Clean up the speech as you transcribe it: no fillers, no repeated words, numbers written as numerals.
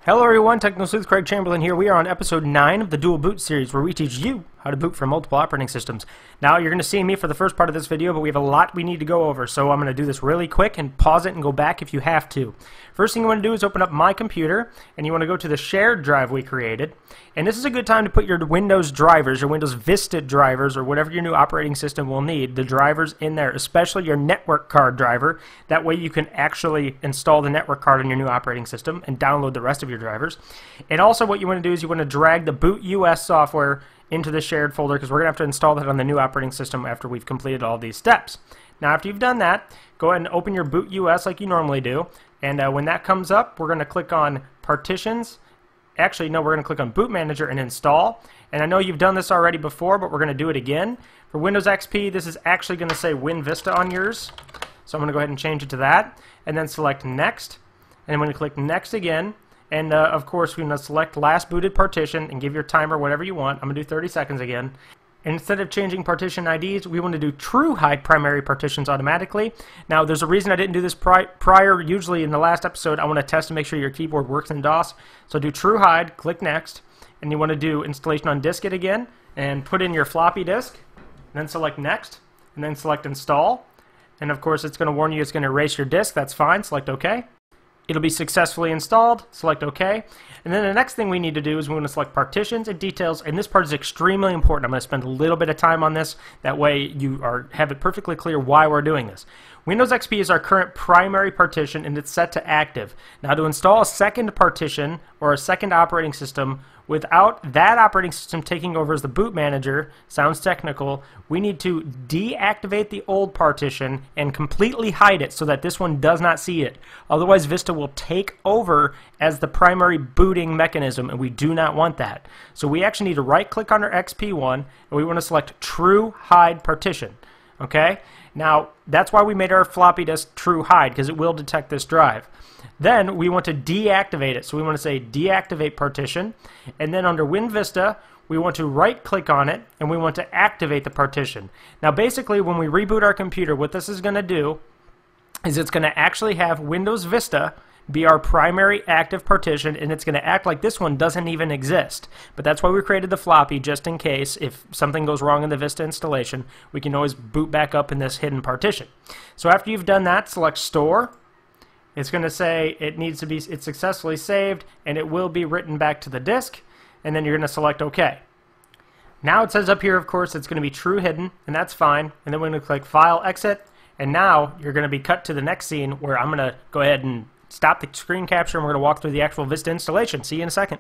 Hello everyone, Techno Sleuth Craig Chamberlain here. We are on episode 9 of the Dual Boot series where we teach you how to boot from multiple operating systems. Now you're going to see me for the first part of this video, but we have a lot we need to go over, so I'm going to do this really quick and pause it and go back if you have to. First thing you want to do is open up My Computer, and you want to go to the shared drive we created. And this is a good time to put your Windows drivers, your Windows Vista drivers, or whatever your new operating system will need, the drivers in there, especially your network card driver. That way you can actually install the network card on your new operating system and download the rest of your drivers. And also what you want to do is you want to drag the boot US software into the shared folder, because we're going to have to install that on the new operating system after we've completed all these steps. Now after you've done that, go ahead and open your boot US like you normally do, and when that comes up, we're going to click on Partitions. Actually, no, we're going to click on Boot Manager and Install. And I know you've done this already before, but we're going to do it again. For Windows XP, this is actually going to say Win Vista on yours. So I'm going to go ahead and change it to that. And then select Next. And I'm going to click Next again. And of course, we're going to select Last Booted Partition and give your timer whatever you want. I'm going to do 30 seconds again. And instead of changing partition IDs, we want to do true hide primary partitions automatically. Now, there's a reason I didn't do this prior. Usually in the last episode, I want to test to make sure your keyboard works in DOS. So do true hide, click Next, and you want to do installation on diskette again, and put in your floppy disk, and then select Next, and then select Install. And of course, it's going to warn you it's going to erase your disk. That's fine. Select OK. It'll be successfully installed. Select OK. And then the next thing we need to do is we want to select partitions and details, and this part is extremely important. I'm going to spend a little bit of time on this. That way you have it perfectly clear why we're doing this. Windows XP is our current primary partition, and it's set to active. Now to install a second partition or a second operating system without that operating system taking over as the boot manager, sounds technical, we need to deactivate the old partition and completely hide it so that this one does not see it. Otherwise, Vista will take over as the primary booting mechanism, and we do not want that. So we actually need to right-click on our XP one, and we want to select True Hide Partition. Okay? Now, that's why we made our floppy disk True Hide, because it will detect this drive. Then we want to deactivate it. So we want to say Deactivate Partition. And then under Win Vista, we want to right-click on it, and we want to activate the partition. Now, basically, when we reboot our computer, what this is going to do is it's going to actually have Windows Vista be our primary active partition, and it's going to act like this one doesn't even exist. But that's why we created the floppy, just in case if something goes wrong in the Vista installation, we can always boot back up in this hidden partition. So after you've done that, select Store. It's going to say it's successfully saved, and it will be written back to the disk, and then you're going to select OK. Now it says up here, of course, it's going to be true hidden, and that's fine. And then we're going to click File, Exit, and now you're going to be cut to the next scene where I'm going to go ahead and stop the screen capture, and we're going to walk through the actual Vista installation. See you in a second.